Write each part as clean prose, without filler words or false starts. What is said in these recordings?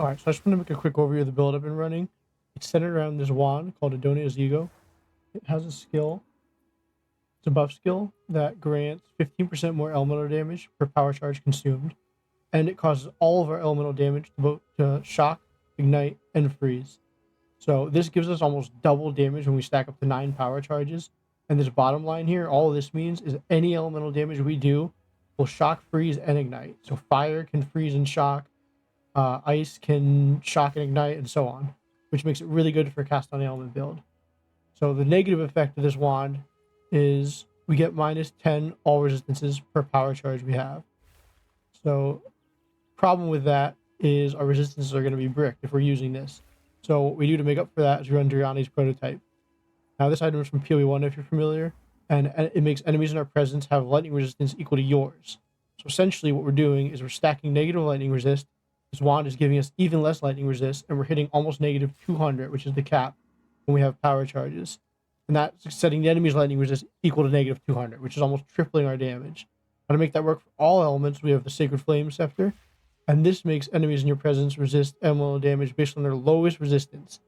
Alright, so I just want to make a quick overview of the build I've been running. It's centered around this wand called Adonia's Ego. It has a skill. It's a buff skill that grants 15% more elemental damage per power charge consumed. And it causes all of our elemental damage to both shock, ignite, and freeze. So this gives us almost double damage when we stack up to 9 power charges. And this bottom line here, all of this means is any elemental damage we do will shock, freeze, and ignite. So fire can freeze and shock. Ice can shock and ignite, and so on, which makes it really good for cast on element build. So the negative effect of this wand is we get minus 10 all resistances per power charge we have. So problem with that is our resistances are going to be bricked if we're using this. So what we do to make up for that is we run Doryani's prototype. Now this item is from PoE1 if you're familiar, and it makes enemies in our presence have lightning resistance equal to yours. So essentially what we're doing is we're stacking negative lightning resist. This wand is giving us even less lightning resist, and we're hitting almost negative 200, which is the cap when we have power charges. And that's setting the enemy's lightning resist equal to negative 200, which is almost tripling our damage. Now to make that work for all elements, we have the Sacred Flame Scepter, and this makes enemies in your presence resist elemental damage based on their lowest resistance.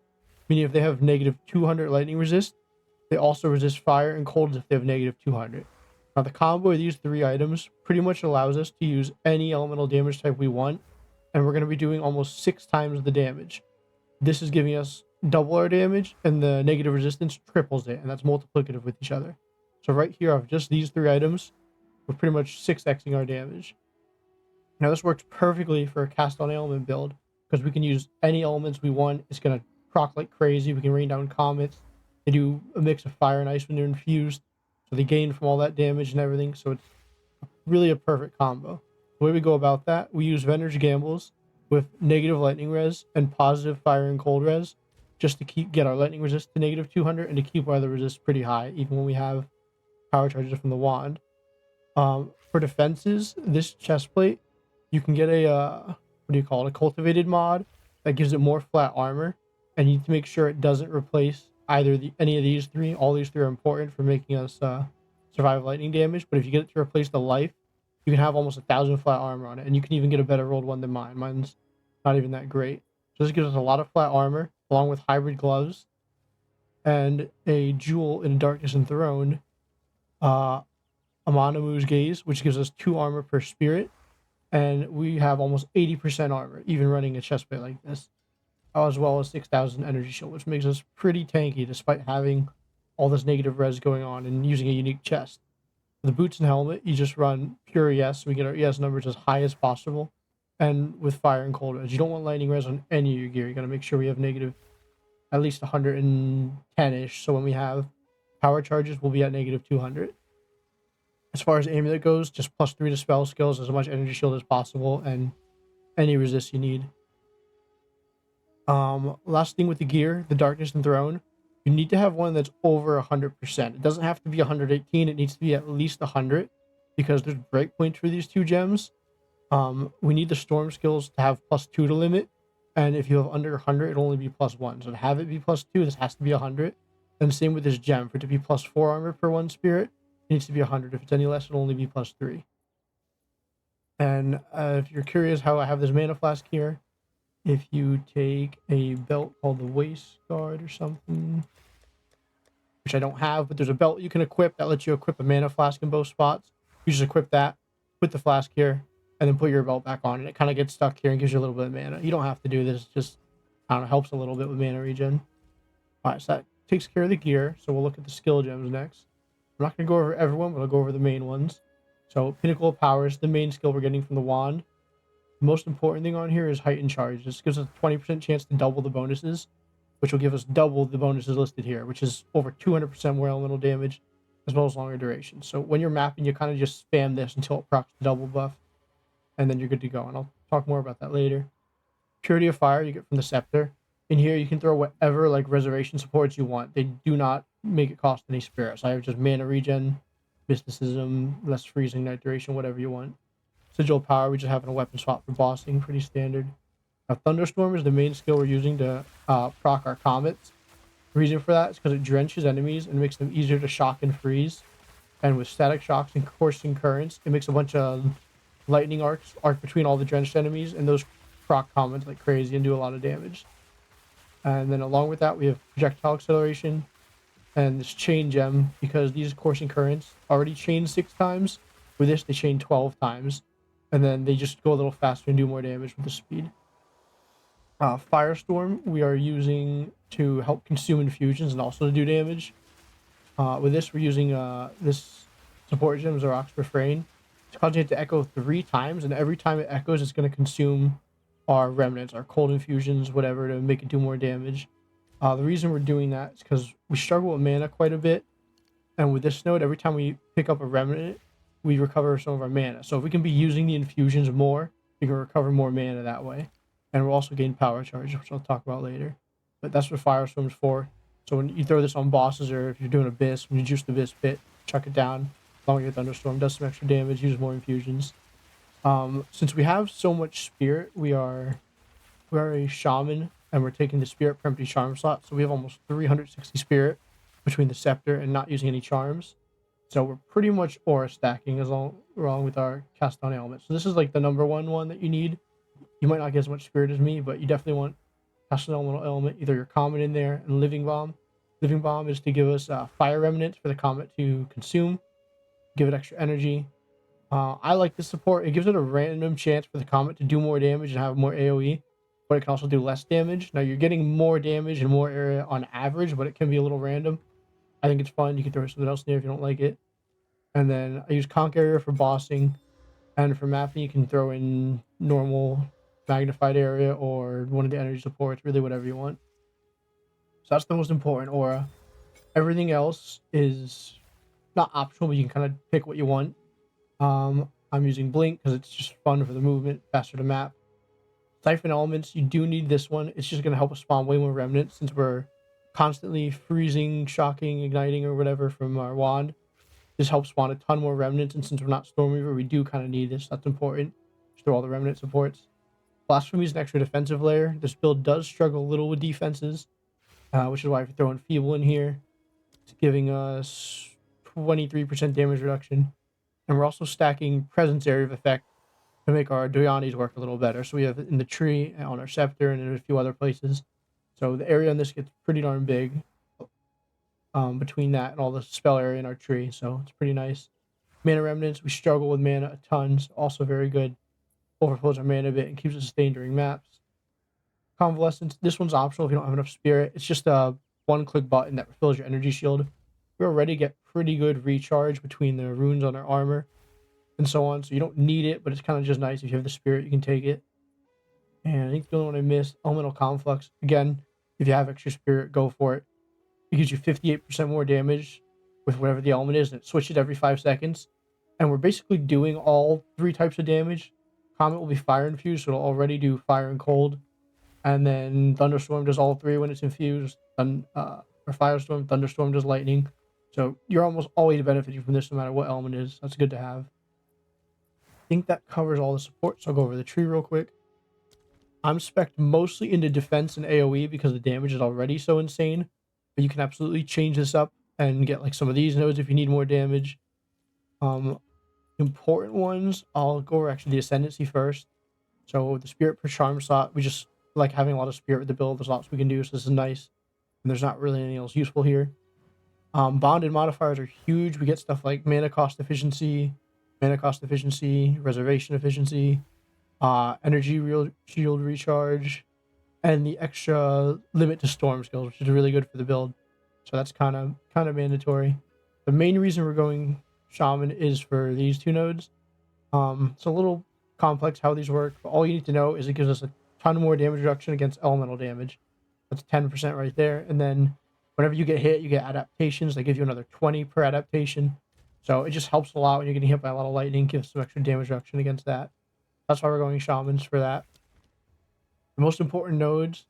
Meaning if they have negative 200 lightning resist, they also resist fire and cold if they have negative 200. Now the combo of these three items pretty much allows us to use any elemental damage type we want, and we're going to be doing almost 6 times the damage. This is giving us double our damage, and the negative resistance triples it, and that's multiplicative with each other. So right here, off just these three items, we're pretty much 6xing our damage. Now this works perfectly for a cast on element build, because we can use any elements we want. It's going to proc like crazy. We can rain down comets. They do a mix of fire and ice when they're infused, so they gain from all that damage and everything, so it's really a perfect combo. The way we go about that, we use Vendor's Gambles with negative lightning res and positive fire and cold res, just to get our lightning resist to negative 200 and to keep our other resist pretty high, even when we have power charges from the wand. For defenses, this chest plate, you can get a a cultivated mod that gives it more flat armor, and you need to make sure it doesn't replace either any of these three. All these three are important for making us survive lightning damage, but if you get it to replace the life, you can have almost 1,000 flat armor on it, and you can even get a better rolled one than mine. Mine's not even that great. So this gives us a lot of flat armor, along with hybrid gloves, and a jewel in Darkness Enthroned, Amanamu's Gaze, which gives us 2 armor per spirit, and we have almost 80% armor, even running a chestplate like this, as well as 6,000 energy shield, which makes us pretty tanky despite having all this negative res going on and using a unique chest. For the boots and helmet, you just run pure ES. We get our ES numbers as high as possible, and with fire and cold res. You don't want lightning res on any of your gear. You gotta make sure we have negative at least 110-ish, so when we have power charges, we'll be at negative 200. As far as amulet goes, just +3 to spell skills, as much energy shield as possible, and any resist you need. Last thing with the gear, the Darkness Enthroned, you need to have one that's over 100%. It doesn't have to be 118. It needs to be at least 100, because there's breakpoints for these 2 gems. We need the storm skills to have +2 to limit, and if you have under 100, it'll only be +1. So to have it be +2, this has to be 100. And same with this gem. For it to be +4 armor per 1 spirit, it needs to be 100. If it's any less, it'll only be +3. And if you're curious how I have this mana flask here, if you take a belt called the Waist Guard or something, which I don't have, but there's a belt you can equip that lets you equip a mana flask in both spots. You just equip that, put the flask here, and then put your belt back on, and it kind of gets stuck here and gives you a little bit of mana. You don't have to do this, just, I don't know, helps a little bit with mana regen. Alright, so that takes care of the gear, so we'll look at the skill gems next. I'm not going to go over everyone, but I'll go over the main ones. So, Pinnacle of Power is the main skill we're getting from the wand. The most important thing on here is Heightened Charge. This gives us a 20% chance to double the bonuses, which will give us double the bonuses listed here, which is over 200% more elemental damage, as well as longer duration. So when you're mapping, you kind of just spam this until it procs the double buff, and then you're good to go. And I'll talk more about that later. Purity of Fire you get from the Scepter. In here, you can throw whatever like reservation supports you want. They do not make it cost any spirits. I have just mana regen, mysticism, less freezing, night duration, whatever you want. Sigil Power, we just have in a weapon swap for bossing, pretty standard. Now, Thunderstorm is the main skill we're using to proc our comets. The reason for that is because it drenches enemies and makes them easier to shock and freeze. And with static shocks and coursing currents, it makes a bunch of lightning arc between all the drenched enemies, and those proc comments like crazy and do a lot of damage. And then along with that, we have projectile acceleration and this chain gem, because these coursing currents already chain 6 times. With this, they chain 12 times. And then they just go a little faster and do more damage with the speed. Firestorm, we are using to help consume infusions and also to do damage. With this, we're using this support gem, Zarok's Refrain. It's causing it to echo 3 times, and every time it echoes, it's going to consume our remnants, our cold infusions, whatever, to make it do more damage. The reason we're doing that is because we struggle with mana quite a bit, and with this node, every time we pick up a remnant, we recover some of our mana. So if we can be using the infusions more, we can recover more mana that way. And we'll also gain power charge, which I'll talk about later. But that's what Firestorm's for. So when you throw this on bosses, or if you're doing Abyss, when you juice the Abyss pit, chuck it down, along with your Thunderstorm, does some extra damage, use more infusions. Since we have so much spirit, we are a shaman, and we're taking the spirit per empty charm slot. So we have almost 360 spirit between the scepter and not using any charms. So we're pretty much aura stacking along with our cast on ailment. So this is like the number one that you need. You might not get as much spirit as me, but you definitely want cast on elemental element, either your common in there and living bomb. Living bomb is to give us fire remnants for the comet to consume, give it extra energy. I like this support. It gives it a random chance for the comet to do more damage and have more AoE, but it can also do less damage. Now you're getting more damage and more area on average, but it can be a little random. I think it's fun. You can throw something else in there if you don't like it. And then I use Conk Area for bossing, and for mapping you can throw in normal magnified area or one of the energy supports, really whatever you want. So that's the most important aura. Everything else is not optional, but you can kind of pick what you want. I'm using Blink because it's just fun for the movement, faster to map. Siphon Elements, you do need this one. It's just going to help us spawn way more remnants since we're constantly freezing, shocking, igniting, or whatever from our wand. This helps spawn a ton more remnants, and since we're not Stormbringer, we do kind of need this. That's important. Just throw all the remnant supports. Blasphemy is an extra defensive layer. This build does struggle a little with defenses, which is why we're throwing Feeble in here. It's giving us 23% damage reduction. And we're also stacking Presence Area of Effect to make our Doryani's work a little better. So we have it in the tree, on our scepter, and in a few other places. So the area on this gets pretty darn big between that and all the spell area in our tree. So it's pretty nice. Mana Remnants, we struggle with mana a ton. So also very good. Overflows our mana a bit and keeps us sustained during maps. Convalescence, this one's optional if you don't have enough spirit. It's just a one-click button that refills your energy shield. We already get pretty good recharge between the runes on our armor and so on, so you don't need it, but it's kind of just nice. If you have the spirit, you can take it. And I think the only one I missed, Elemental Conflux. Again, if you have extra spirit, go for it. It gives you 58% more damage with whatever the element is, and it switches every 5 seconds. And we're basically doing all 3 types of damage. Comet will be fire infused, so it'll already do fire and cold. And then Thunderstorm does all 3 when it's infused. Or Firestorm, Thunderstorm does lightning. So you're almost always benefiting from this no matter what element it is. That's good to have. I think that covers all the support, so I'll go over the tree real quick. I'm spec'd mostly into defense and AoE because the damage is already so insane. But you can absolutely change this up and get like some of these nodes if you need more damage. Important ones, I'll go over actually the Ascendancy first. So the Spirit per Charm slot, we just like having a lot of Spirit with the build. There's lots we can do, so this is nice. And there's not really anything else useful here. Bonded modifiers are huge. We get stuff like mana cost efficiency, reservation efficiency, energy shield recharge, and the extra limit to storm skills, which is really good for the build. So that's kind of mandatory. The main reason we're going Shaman is for these 2 nodes. It's a little complex how these work, but all you need to know is it gives us a ton more damage reduction against elemental damage. That's 10% right there. And then whenever you get hit, you get adaptations. They give you another 20 per adaptation. So it just helps a lot when you're getting hit by a lot of lightning, gives some extra damage reduction against that. That's why we're going Shamans for that. The most important nodes,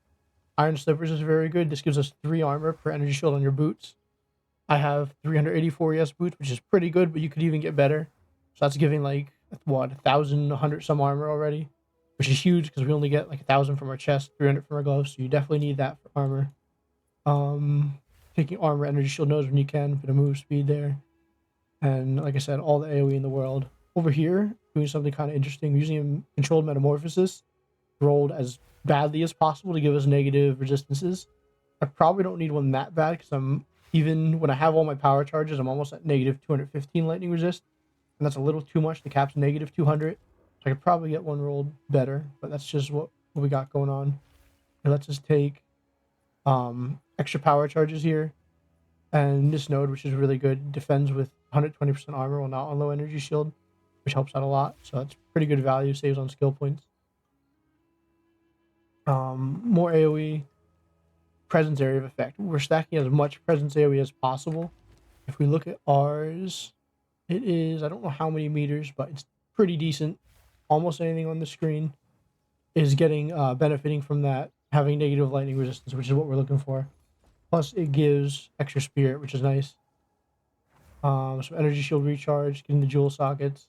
Iron Slippers is very good. This gives us 3 armor per energy shield on your boots. I have 384 ES boots, which is pretty good, but you could even get better. So that's giving like, what, 1,000, 100 some armor already, which is huge because we only get like 1,000 from our chest, 300 from our gloves. So you definitely need that for armor. Taking armor energy shield nodes when you can, bit of move speed there. And like I said, all the AoE in the world. Over here, doing something kind of interesting, using controlled metamorphosis. rolled as badly as possible to give us negative resistances. I probably don't need one that bad because even when I have all my power charges, I'm almost at negative 215 lightning resist, and that's a little too much. The cap's negative 200, so I could probably get one rolled better, but that's just what we got going on. And let's just take extra power charges here, and this node, which is really good, defends with 120% armor while not on low energy shield, which helps out a lot. So that's pretty good value, saves on skill points. More AoE, presence area of effect. We're stacking as much presence AoE as possible. If we look at ours, it is, I don't know how many meters, but it's pretty decent. Almost anything on the screen is getting benefiting from that, having negative lightning resistance, which is what we're looking for. Plus, it gives extra spirit, which is nice. Some energy shield recharge, getting the jewel sockets.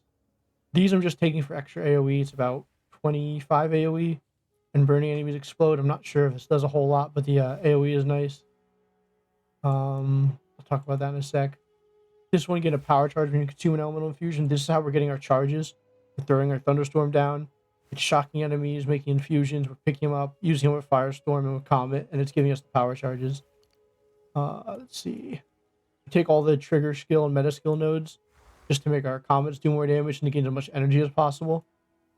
These I'm just taking for extra AoE. It's about 25 AoE, and burning enemies explode. I'm not sure if this does a whole lot, but the AoE is nice. I'll talk about that in a sec. This one, get a power charge when you consume an elemental infusion. This is how we're getting our charges. We're throwing our thunderstorm down. It's shocking enemies, making infusions. We're picking them up, using them with firestorm and with comet, and it's giving us the power charges. Let's see. We take all the trigger skill and meta skill nodes just to make our comets do more damage and to gain as much energy as possible.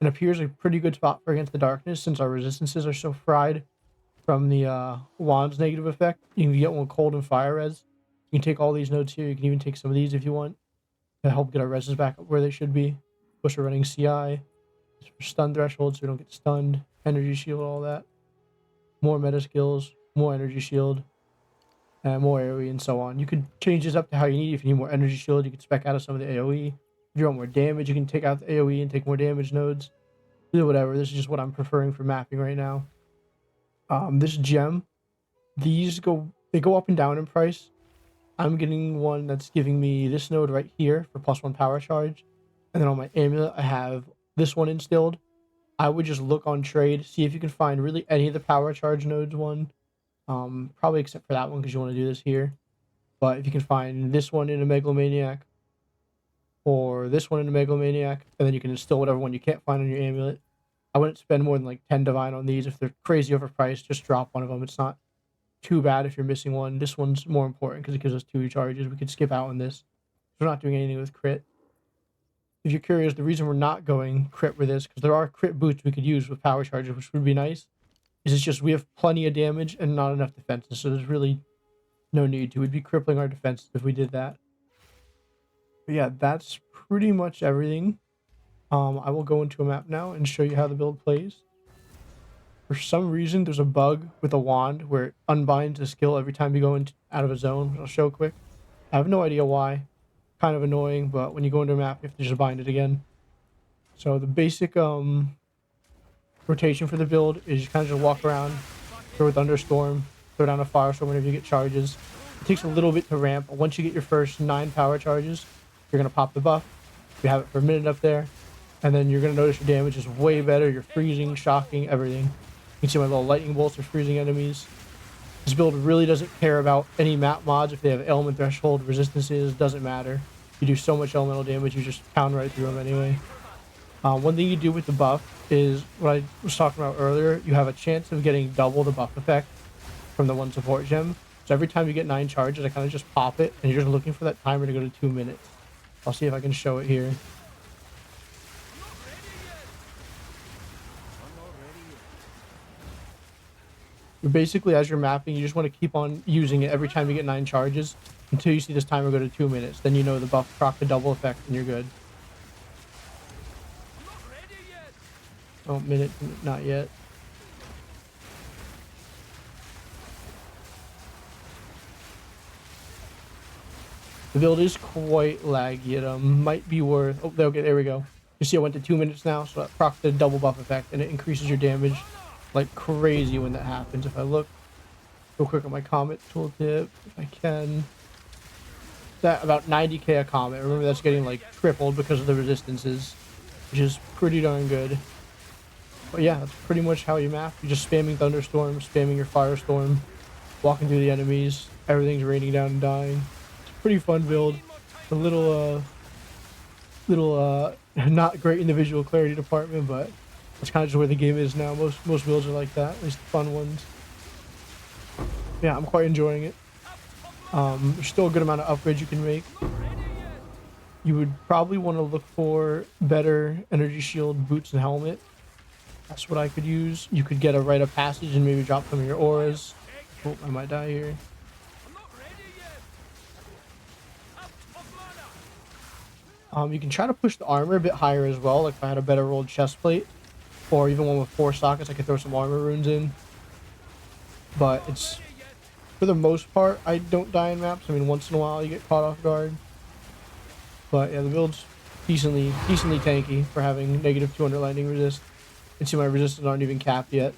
And appears a pretty good spot for Against the Darkness since our resistances are so fried from the wand's negative effect. You can get one cold and fire res. You can take all these nodes here. You can even take some of these if you want to help get our reses back up where they should be. Push, we're running CI. For stun threshold so we don't get stunned. Energy shield, all that. More meta skills, more energy shield, and more AoE and so on. You could change this up to how you need. If you need more energy shield, you can spec out of some of the AoE. If you want more damage, you can take out the AoE and take more damage nodes. Do whatever. This is just what I'm preferring for mapping right now. This gem, they go up and down in price. I'm getting one that's giving me this node right here for +1 power charge. And then on my amulet, I have this one instilled. I would just look on trade, see if you can find really any of the power charge nodes one. Probably except for that one because you want to do this here. But if you can find this one in a Megalomaniac, or this one in a Megalomaniac, and then you can instill whatever one you can't find on your amulet. I wouldn't spend more than like 10 divine on these. If they're crazy overpriced, just drop one of them. It's not too bad if you're missing one. This one's more important because it gives us 2 charges. We could skip out on this. We're not doing anything with crit. If you're curious, the reason we're not going crit with this, because there are crit boots we could use with power charges, which would be nice, is it's just we have plenty of damage and not enough defenses, so there's really no need to. We'd be crippling our defenses if we did that. But yeah, that's pretty much everything. I will go into a map now and show you how the build plays. For some reason, there's a bug with a wand where it unbinds a skill every time you go out of a zone, which I'll show quick. I have no idea why. Kind of annoying, but when you go into a map, you have to just bind it again. So the basic rotation for the build is you kind of just walk around, throw a thunderstorm, throw down a firestorm whenever you get charges. It takes a little bit to ramp, but once you get your first 9 power charges, you're going to pop the buff. You have it for a minute up there, and then you're going to notice your damage is way better. You're freezing, shocking, everything. You can see my little lightning bolts are freezing enemies. This build really doesn't care about any map mods. If they have element threshold, resistances, doesn't matter. You do so much elemental damage, you just pound right through them anyway. One thing you do with the buff is what I was talking about earlier. You have a chance of getting double the buff effect from the 1 support gem. So every time you get 9 charges, I kind of just pop it, and you're just looking for that timer to go to 2 minutes. I'll see if I can show it here. Basically, as you're mapping, you just want to keep on using it every time you get 9 charges until you see this timer go to 2 minutes. Then you know the buff proc the double effect and you're good. Oh, minute, not yet. The build is quite laggy. It might be worth... Oh, okay, there we go. You see I went to 2 minutes now, so that proc the double buff effect, and it increases your damage like crazy when that happens. If I look real quick at my comet tooltip, if I can, that about 90k a comet. Remember, that's getting like tripled because of the resistances, which is pretty darn good. But yeah, that's pretty much how you map. You're just spamming thunderstorm, spamming your firestorm, walking through the enemies. Everything's raining down and dying. It's a pretty fun build. A little not great in the visual clarity department, but That's kind of just where the game is now. Most builds are like that, at least the fun ones. Yeah, I'm quite enjoying it. There's still a good amount of upgrades you can make. You would probably want to look for better energy shield, boots, and helmet. That's what I could use. You could get a rite of passage and maybe drop some of your auras. Oh, I might die here. You can try to push the armor a bit higher as well. Like if I had a better rolled chest plate, or even one with 4 sockets, I could throw some armor runes in. But it's, for the most part, I don't die in maps. I mean, once in a while you get caught off guard. But yeah, the build's decently tanky for having negative 200 lightning resist. And see, my resistances aren't even capped yet,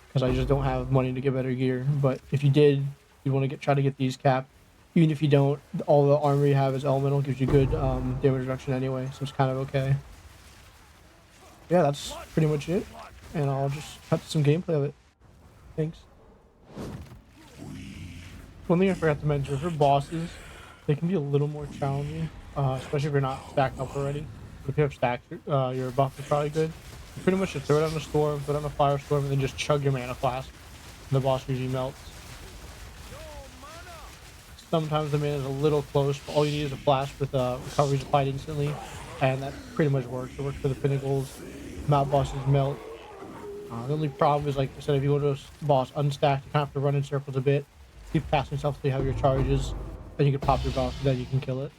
because I just don't have money to get better gear. But if you did, you want to try to get these capped. Even if you don't, all the armor you have is elemental, gives you good damage reduction anyway, so it's kind of okay. Yeah, that's pretty much it. And I'll just cut to some gameplay of it. Thanks. One thing I forgot to mention, for bosses, they can be a little more challenging, especially if you're not stacked up already. But if you have stacks, your buff is probably good. You pretty much just throw it on the storm, throw it on the firestorm, and then just chug your mana flask. And the boss usually melts. Sometimes the mana is a little close, but all you need is a flash with recoveries applied instantly, and that pretty much works. It works for the pinnacles, mount bosses melt. The only problem is, like I said, if you go to a boss unstacked, you kind of have to run in circles a bit, keep casting yourself till you have your charges, then you can pop your buff, then you can kill it.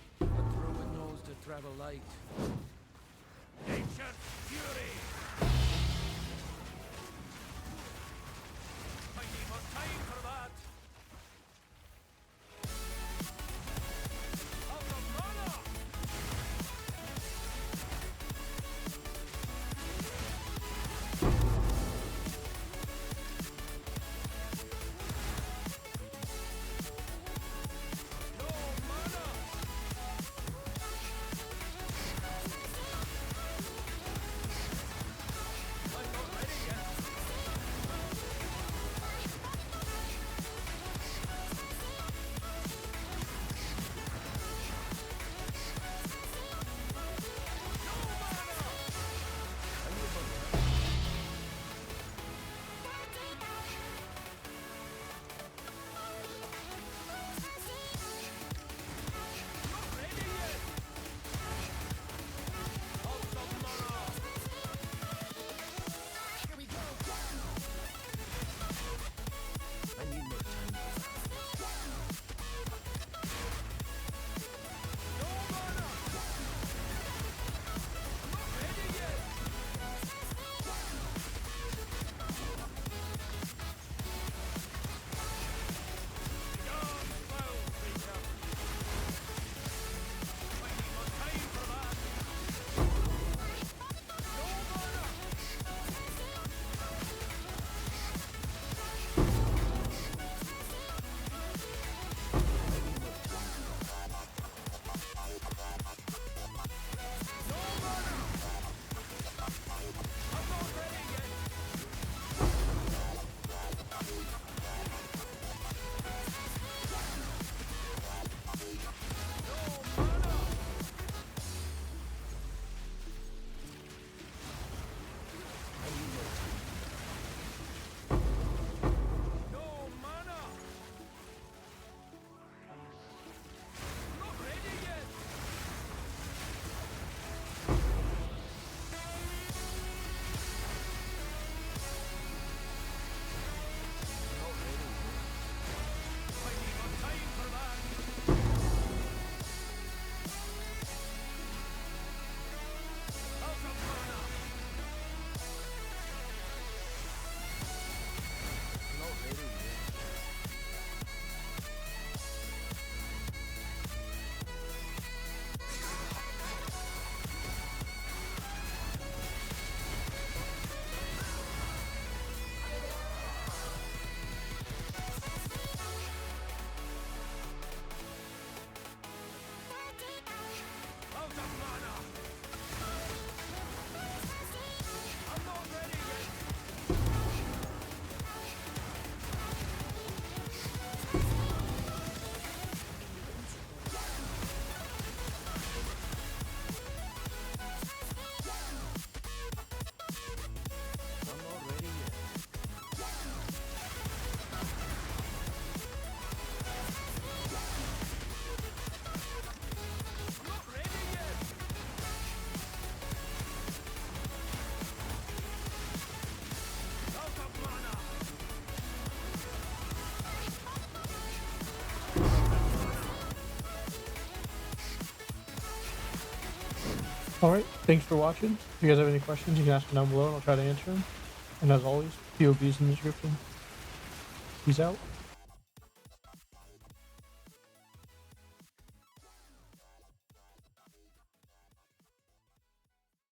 Alright, thanks for watching. If you guys have any questions, you can ask them down below and I'll try to answer them. And as always, POBs in the description. Peace out.